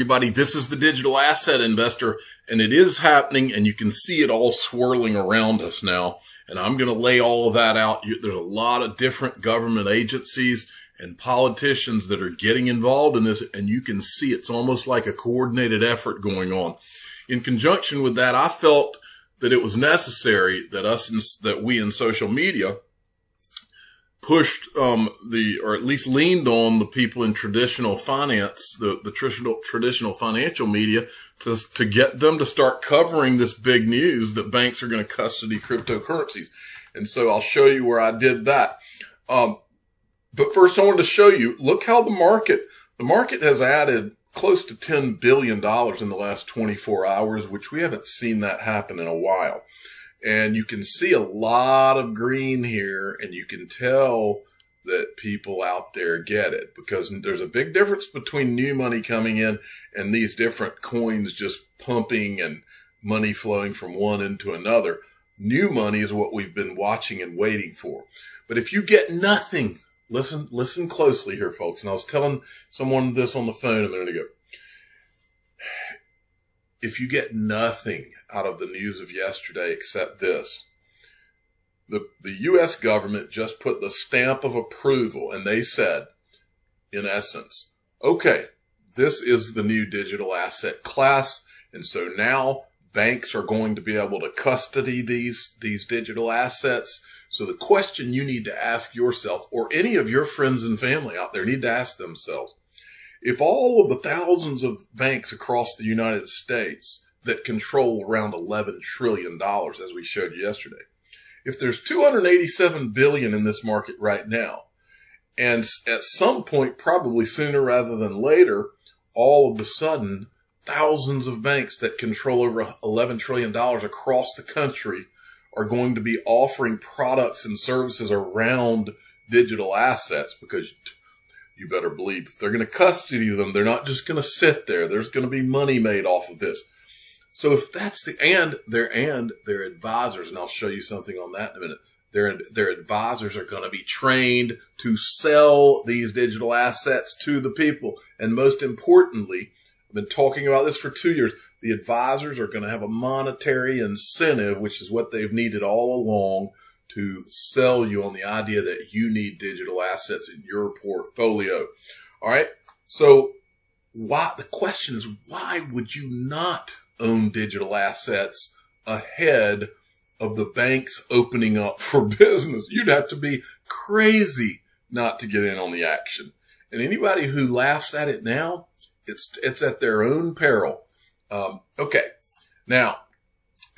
Everybody, this is the digital asset investor, and it is happening, and you can see it all swirling around us now. And I'm going to lay all of that out. There's a lot of different government agencies and politicians that are getting involved in this, and you can see it's almost like a coordinated effort going on. In conjunction with that, I felt that it was necessary that we in social media pushed or at least leaned on the people in traditional finance, the traditional financial media to get them to start covering this big news that banks are going to custody cryptocurrencies. And so I'll show you where I did that. But first I wanted to show you, look how the market has added close to $10 billion in the last 24 hours, which we haven't seen that happen in a while. And you can see a lot of green here, and you can tell that people out there get it, because there's a big difference between new money coming in and these different coins just pumping and money flowing from one into another. New money is what we've been watching and waiting for. But if you get nothing, listen closely here, folks. And I was telling someone this on the phone a minute ago. If you get nothing out of the news of yesterday except this, the U.S. government just put the stamp of approval, and they said, in essence, okay, this is the new digital asset class, and so now banks are going to be able to custody these digital assets. So the question you need to ask yourself, or any of your friends and family out there need to ask themselves, if all of the thousands of banks across the United States that control around $11 trillion, as we showed you yesterday, if there's $287 billion in this market right now, and at some point, probably sooner rather than later, all of a sudden, thousands of banks that control over $11 trillion across the country are going to be offering products and services around digital assets, because you better believe if they're going to custody them, they're not just going to sit there. There's going to be money made off of this. So if that's their advisors, and I'll show you something on that in a minute, their advisors are going to be trained to sell these digital assets to the people. And most importantly, I've been talking about this for 2 years, the advisors are going to have a monetary incentive, which is what they've needed all along, to sell you on the idea that you need digital assets in your portfolio. All right. So the question is, why would you not own digital assets ahead of the banks opening up for business? You'd have to be crazy not to get in on the action. And anybody who laughs at it now, it's at their own peril. Okay. Now,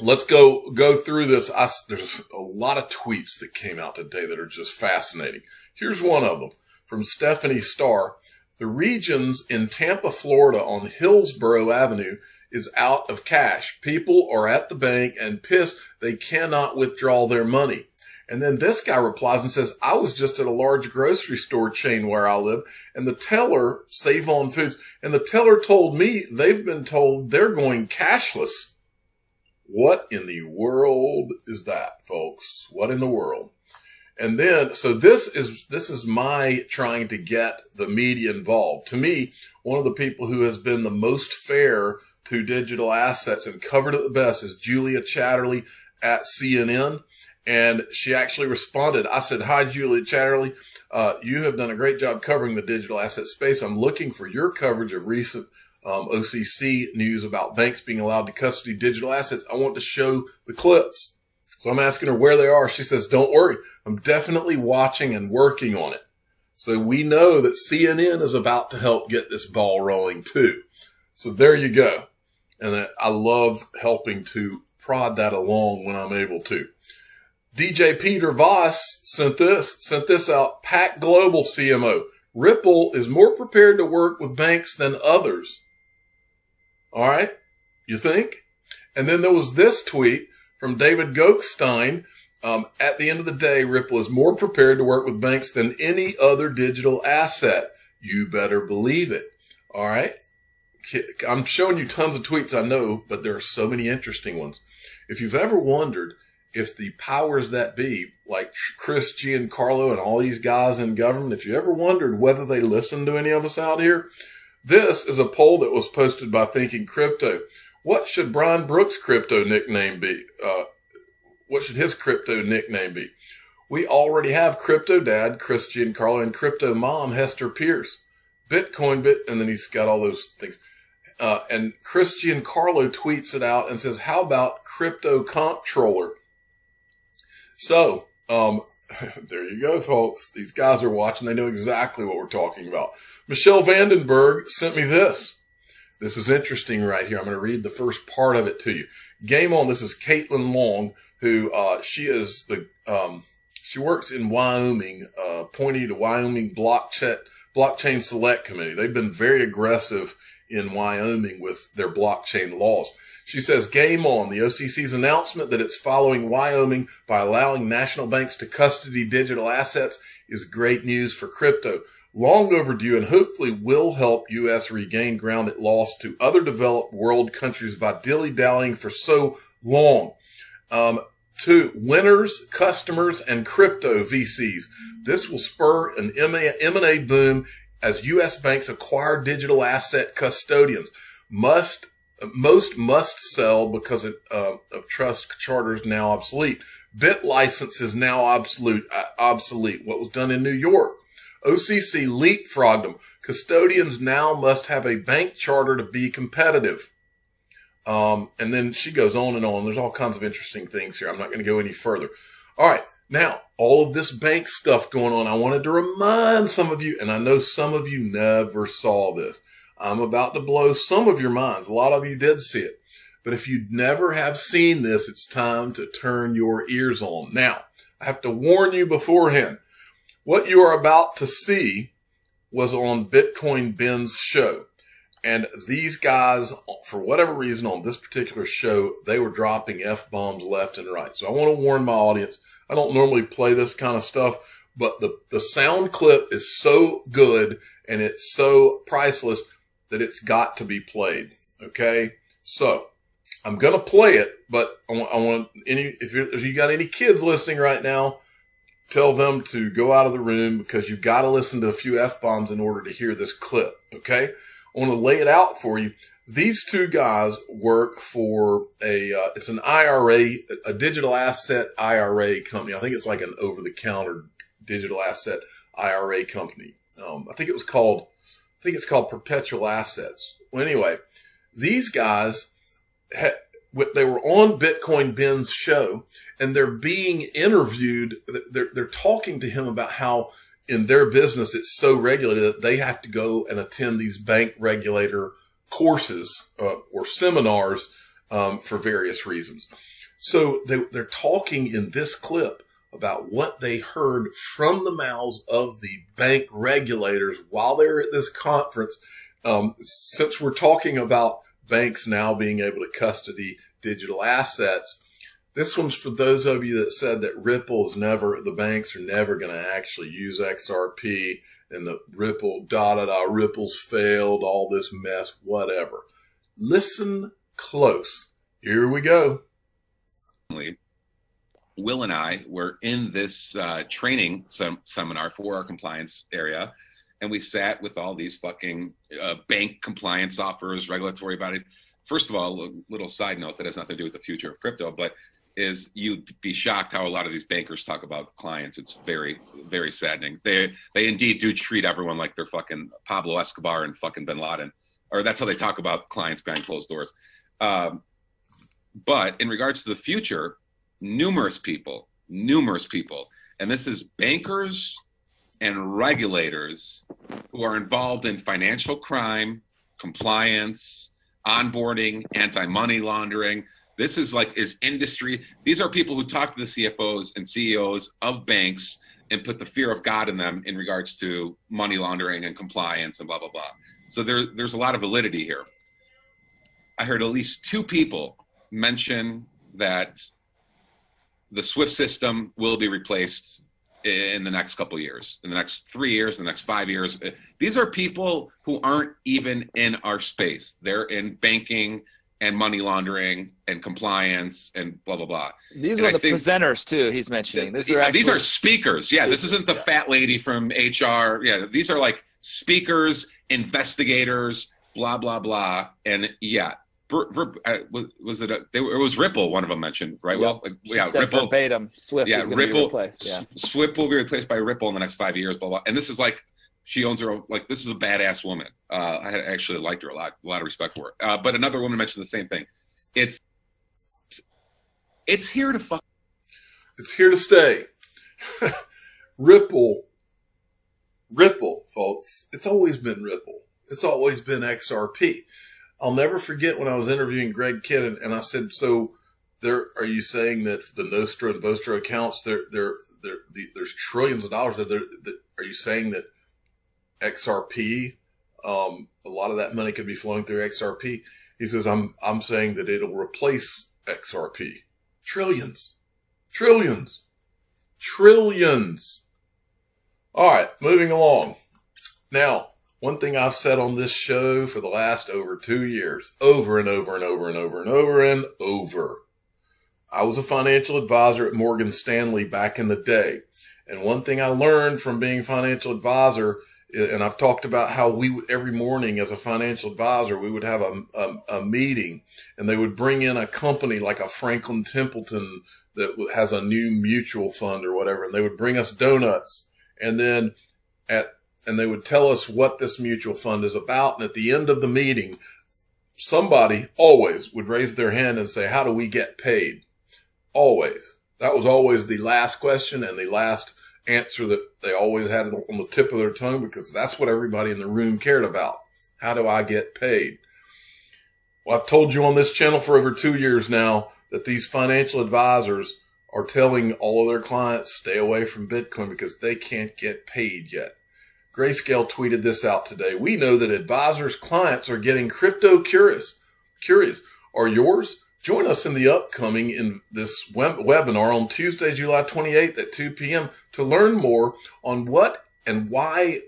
let's go through this. There's a lot of tweets that came out today that are just fascinating. Here's one of them from Stephanie Starr. The regions in Tampa, Florida on Hillsborough Avenue is out of cash. People are at the bank and pissed they cannot withdraw their money. And then this guy replies and says, I was just at a large grocery store chain where I live, and the teller, Save On Foods, and the teller told me they've been told they're going cashless. What in the world is that, folks? What in the world? And then, so this is my trying to get the media involved. To me, one of the people who has been the most fair to digital assets and covered it the best is Julia Chatterley at CNN. And she actually responded. I said, hi, Julia Chatterley. You have done a great job covering the digital asset space. I'm looking for your coverage of recent OCC news about banks being allowed to custody digital assets. I want to show the clips. So I'm asking her where they are. She says, don't worry. I'm definitely watching and working on it. So we know that CNN is about to help get this ball rolling too. So there you go. And I love helping to prod that along when I'm able to. DJ Peter Voss sent this out. Pack Global CMO. Ripple is more prepared to work with banks than others. All right. You think? And then there was this tweet from David Goekstein. At the end of the day, Ripple is more prepared to work with banks than any other digital asset. You better believe it. All right. I'm showing you tons of tweets, I know, but there are so many interesting ones. If you've ever wondered if the powers that be, like Chris Giancarlo and all these guys in government, if you ever wondered whether they listen to any of us out here, This is a poll that was posted by Thinking Crypto. What should Brian Brooks' crypto nickname be? What should his crypto nickname be? We already have Crypto Dad, Chris Giancarlo, and Crypto Mom, Hester Pierce. Bitcoin Bit, and then he's got all those things. And Chris Giancarlo tweets it out and says, how about Crypto Comptroller? So, there you go, folks. These guys are watching. They know exactly what we're talking about. Michelle Vandenberg sent me this. This is interesting right here. I'm going to read the first part of it to you. Game on. This is Caitlin Long, who, she is she works in Wyoming, appointee to Wyoming Blockchain Select Committee. They've been very aggressive in Wyoming with their blockchain laws. She says, game on. The OCC's announcement that it's following Wyoming by allowing national banks to custody digital assets is great news for crypto. Long overdue and hopefully will help U.S. regain ground it lost to other developed world countries by dilly-dallying for so long. To winners, customers, and crypto VCs. This will spur an M&A boom as U.S. banks acquire digital asset custodians. Most must sell because of trust charters now obsolete. BitLicense is now obsolete. What was done in New York. OCC leapfrogged them. Custodians now must have a bank charter to be competitive. And then she goes on and on. There's all kinds of interesting things here. I'm not going to go any further. All right. Now, all of this bank stuff going on, I wanted to remind some of you, and I know some of you never saw this. I'm about to blow some of your minds. A lot of you did see it. But if you never have seen this, it's time to turn your ears on. Now, I have to warn you beforehand. What you are about to see was on Bitcoin Ben's show. And these guys, for whatever reason, on this particular show, they were dropping F-bombs left and right. So I want to warn my audience. I don't normally play this kind of stuff, but the sound clip is so good and it's so priceless that it's got to be played. Okay? So I'm going to play it, but I want if you got any kids listening right now, tell them to go out of the room because you've got to listen to a few F-bombs in order to hear this clip. Okay? I want to lay it out for you. These two guys work for it's an IRA, a digital asset IRA company. I think it's like an over-the-counter digital asset IRA company. I think it's called Perpetual Assets. Well, anyway, these guys, they were on Bitcoin Ben's show and they're being interviewed. They're talking to him about how in their business, it's so regulated that they have to go and attend these bank regulator courses or seminars for various reasons. So they're talking in this clip about what they heard from the mouths of the bank regulators while they're at this conference. Since we're talking about banks now being able to custody digital assets, this one's for those of you that said that the banks are never going to actually use XRP and the Ripple's failed, all this mess, whatever. Listen close. Here we go. Will and I were in this training seminar for our compliance area, and we sat with all these fucking bank compliance officers, regulatory bodies. First of all, a little side note that has nothing to do with the future of crypto, but is you'd be shocked how a lot of these bankers talk about clients. It's very, very saddening. They indeed do treat everyone like they're fucking Pablo Escobar and fucking Bin Laden, or that's how they talk about clients behind closed doors. But in regards to the future, numerous people, and this is bankers and regulators who are involved in financial crime, compliance, onboarding, anti-money laundering. This is industry. These are people who talk to the CFOs and CEOs of banks and put the fear of God in them in regards to money laundering and compliance and blah, blah, blah. So there's a lot of validity here. I heard at least two people mention that the SWIFT system will be replaced in the next couple of years, in the next 3 years, in the next 5 years. These are people who aren't even in our space. They're in banking and money laundering and compliance and blah, blah, blah. These were the presenters too, he's mentioning. These are speakers. Yeah, this isn't the fat lady from HR. Yeah, these are like speakers, investigators, blah, blah, blah. And yeah, was it? It was Ripple. One of them mentioned, right? Yep. Well, yeah, said Ripple. Verbatim, Swift is going to be replaced. Yeah, Swift will be replaced by Ripple in the next 5 years. Blah blah. And this is like, she owns her own. Like, this is a badass woman. I had actually liked her a lot of respect for her. But another woman mentioned the same thing. It's here to fuck. It's here to stay. Ripple, folks. It's always been Ripple. It's always been XRP. I'll never forget when I was interviewing Greg Kidd, and I said, "So, are you saying that the Nostro and Vostro accounts, there's trillions of dollars there? Are you saying that XRP, a lot of that money could be flowing through XRP?" He says, "I'm saying that it'll replace XRP. Trillions. All right, moving along. Now, one thing I've said on this show for the last over 2 years, over and over. I was a financial advisor at Morgan Stanley back in the day. And one thing I learned from being a financial advisor, and I've talked about how every morning as a financial advisor, we would have a meeting, and they would bring in a company like a Franklin Templeton that has a new mutual fund or whatever, and they would bring us donuts, and then and they would tell us what this mutual fund is about. And at the end of the meeting, somebody always would raise their hand and say, "How do we get paid?" Always. That was always the last question and the last answer that they always had on the tip of their tongue, because that's what everybody in the room cared about. How do I get paid? Well, I've told you on this channel for over 2 years now that these financial advisors are telling all of their clients, stay away from Bitcoin because they can't get paid yet. Grayscale tweeted this out today. "We know that advisors' clients are getting crypto curious. Are yours? Join us in the upcoming in this webinar on Tuesday, July 28th at 2 p.m. to learn more on the what and why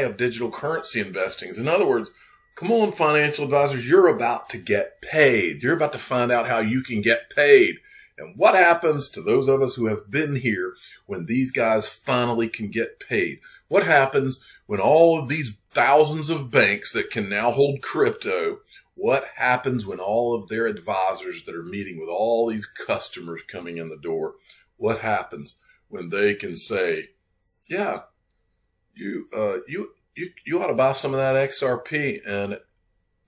of digital currency investing." In other words, come on, financial advisors, you're about to get paid. You're about to find out how you can get paid. And what happens to those of us who have been here when these guys finally can get paid? What happens when all of these thousands of banks that can now hold crypto, what happens when all of their advisors that are meeting with all these customers coming in the door, what happens when they can say, "Yeah, you ought to buy some of that XRP," and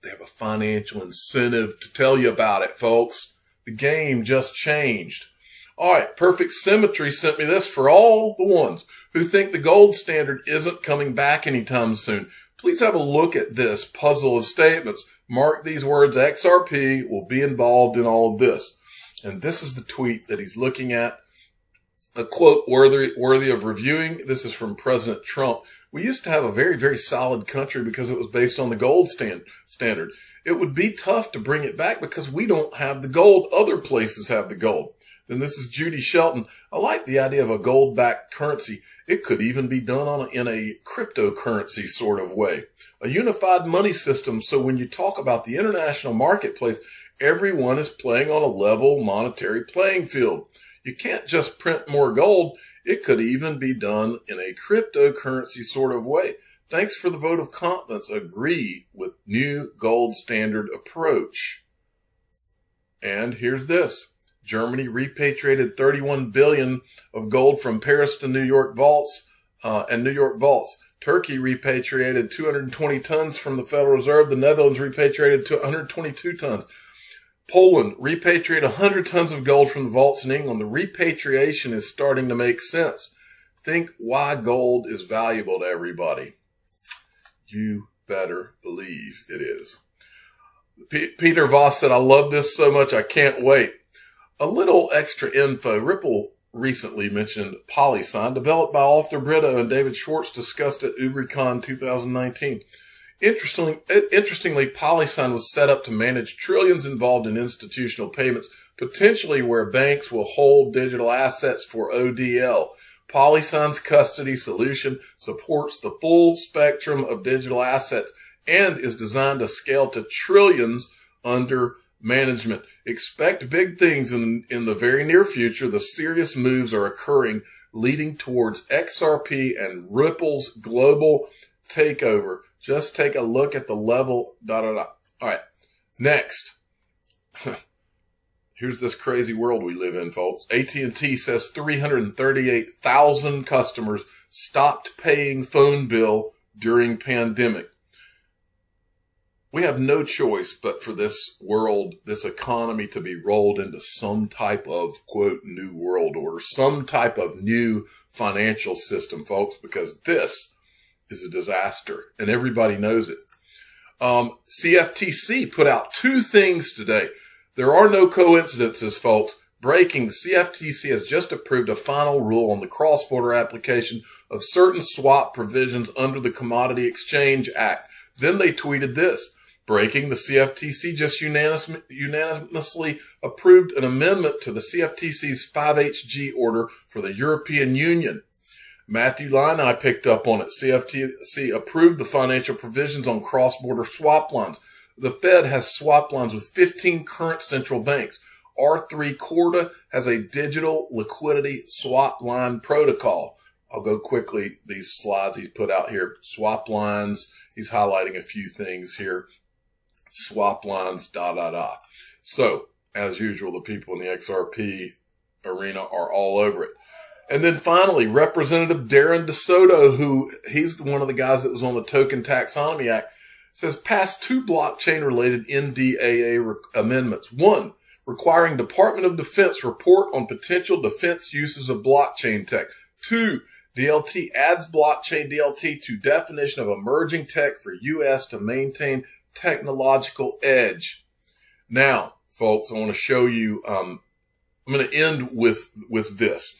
they have a financial incentive to tell you about it, folks. The game just changed. All right, Perfect Symmetry sent me this for all the ones who think the gold standard isn't coming back anytime soon. Please have a look at this puzzle of statements. Mark these words: XRP will be involved in all of this. And this is the tweet that he's looking at. A quote worthy of reviewing. This is from President Trump. "We used to have a very, very solid country because it was based on the gold standard. It would be tough to bring it back because we don't have the gold. Other places have the gold." Then this is Judy Shelton. "I like the idea of a gold-backed currency. It could even be done in a cryptocurrency sort of way. A unified money system, so when you talk about the international marketplace, everyone is playing on a level monetary playing field. You can't just print more gold. It could even be done in a cryptocurrency sort of way. Thanks for the vote of confidence. Agree with new gold standard approach." And here's this. "Germany repatriated 31 billion of gold from Paris to New York vaults, Turkey repatriated 220 tons from the Federal Reserve. The Netherlands repatriated 122 tons. Poland repatriated 100 tons of gold from the vaults in England. The repatriation is starting to make sense. Think why gold is valuable to everybody." You better believe it is. Peter Voss said, "I love this so much, I can't wait." A little extra info. Ripple recently mentioned PolySign, developed by Arthur Brito and David Schwartz, discussed at UbriCon 2019. Interestingly, PolySign was set up to manage trillions involved in institutional payments, potentially where banks will hold digital assets for ODL. PolySign's custody solution supports the full spectrum of digital assets and is designed to scale to trillions under management. Expect big things in the very near future. The serious moves are occurring leading towards XRP and Ripple's global takeover. Just take a look at the level, All right, next. Here's this crazy world we live in, folks. AT&T says 338,000 customers stopped paying phone bill during pandemic. We have no choice but for this world, this economy to be rolled into some type of, quote, new world order, some type of new financial system, folks, because this is a disaster and everybody knows it. CFTC put out two things today. There are no coincidences, folks. Breaking, the CFTC has just approved a final rule on the cross-border application of certain swap provisions under the Commodity Exchange Act. Then they tweeted this. Breaking, the CFTC just unanimously approved an amendment to the CFTC's 5HG order for the European Union. Matthew Line and I picked up on it. CFTC approved the financial provisions on cross-border swap lines. The Fed has swap lines with 15 current central banks. R3 Corda has a digital liquidity swap line protocol. I'll go quickly these slides he's put out here. Swap lines. He's highlighting a few things here. Swap lines, So, as usual, the people in the XRP arena are all over it. And then finally, Representative Darren DeSoto, who he's one of the guys that was on the Token Taxonomy Act, says passed two blockchain-related NDAA amendments. One, requiring Department of Defense report on potential defense uses of blockchain tech. Two, DLT adds blockchain DLT to definition of emerging tech for U.S. to maintain technological edge. Now, folks, I want to show you, I'm going to end with this.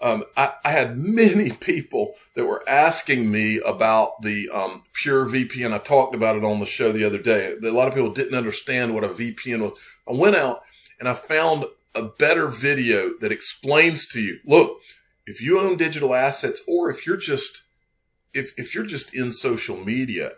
I had many people that were asking me about the Pure VPN. I talked about it on the show the other day. A lot of people didn't understand what a VPN was. I went out and I found a better video that explains to you, look, if you own digital assets or if you're just in social media,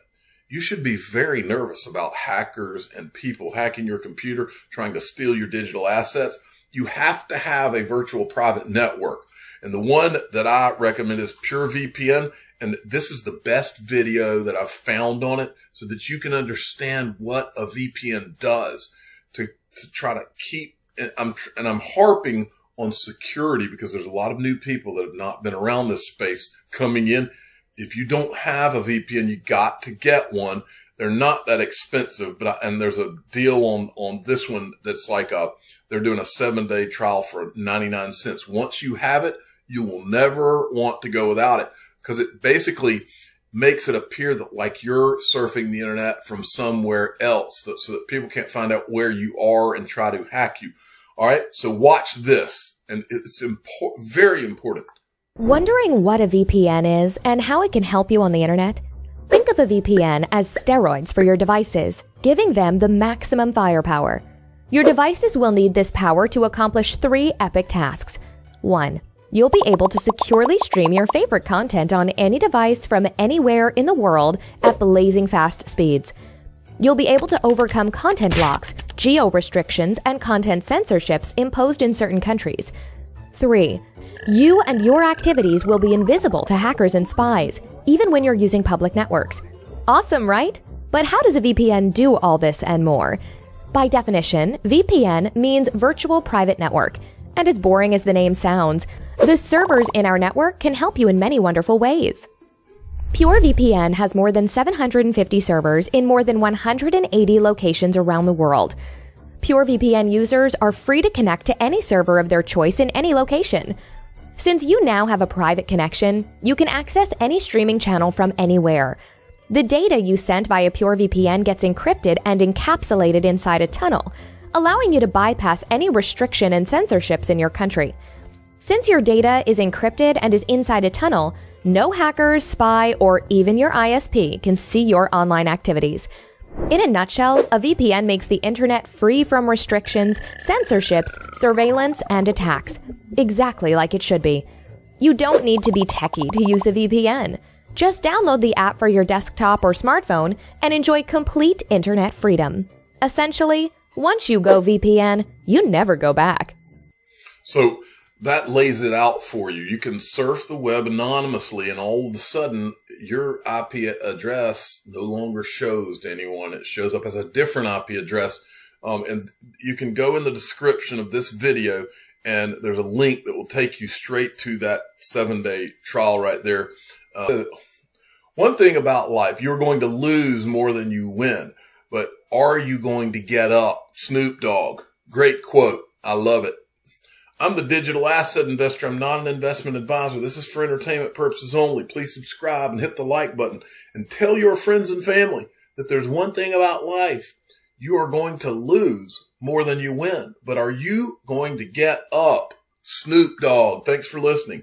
you should be very nervous about hackers and people hacking your computer, trying to steal your digital assets. You have to have a virtual private network. And the one that I recommend is Pure VPN. And this is the best video that I've found on it so that you can understand what a VPN does to try to keep, and I'm harping on security because there's a lot of new people that have not been around this space coming in. If you don't have a VPN, you got to get one. They're not that expensive, and there's a deal on this one that's like they're doing a 7-day trial for 99 cents. Once you have it, you will never want to go without it because it basically makes it appear that like you're surfing the internet from somewhere else so that people can't find out where you are and try to hack you. All right. So watch this, and it's very important. Wondering what a VPN is and how it can help you on the internet? Think of a VPN as steroids for your devices, giving them the maximum firepower. Your devices will need this power to accomplish 3 epic tasks. 1. You'll be able to securely stream your favorite content on any device from anywhere in the world at blazing fast speeds. You'll be able to overcome content blocks, geo restrictions, and content censorships imposed in certain countries. 3. You and your activities will be invisible to hackers and spies, even when you're using public networks. Awesome, right? But how does a VPN do all this and more? By definition, VPN means virtual private network. And as boring as the name sounds, the servers in our network can help you in many wonderful ways. PureVPN has more than 750 servers in more than 180 locations around the world. PureVPN users are free to connect to any server of their choice in any location. Since you now have a private connection, you can access any streaming channel from anywhere. The data you sent via PureVPN gets encrypted and encapsulated inside a tunnel, allowing you to bypass any restriction and censorships in your country. Since your data is encrypted and is inside a tunnel, no hackers, spy, or even your ISP can see your online activities. In a nutshell, a VPN makes the internet free from restrictions, censorships, surveillance, and attacks. Exactly like it should be. You don't need to be techie to use a VPN. Just download the app for your desktop or smartphone and enjoy complete internet freedom. Essentially, once you go VPN, you never go back. So that lays it out for you. You can surf the web anonymously, and all of a sudden your IP address no longer shows to anyone. It shows up as a different IP address. And you can go in the description of this video, and there's a link that will take you straight to that 7-day trial right there. One thing about life, you're going to lose more than you win, but are you going to get up? Snoop Dogg. Great quote. I love it. I'm the digital asset investor. I'm not an investment advisor. This is for entertainment purposes only. Please subscribe and hit the like button and tell your friends and family that there's one thing about life. You are going to lose more than you win, but are you going to get up? Snoop Dogg. Thanks for listening.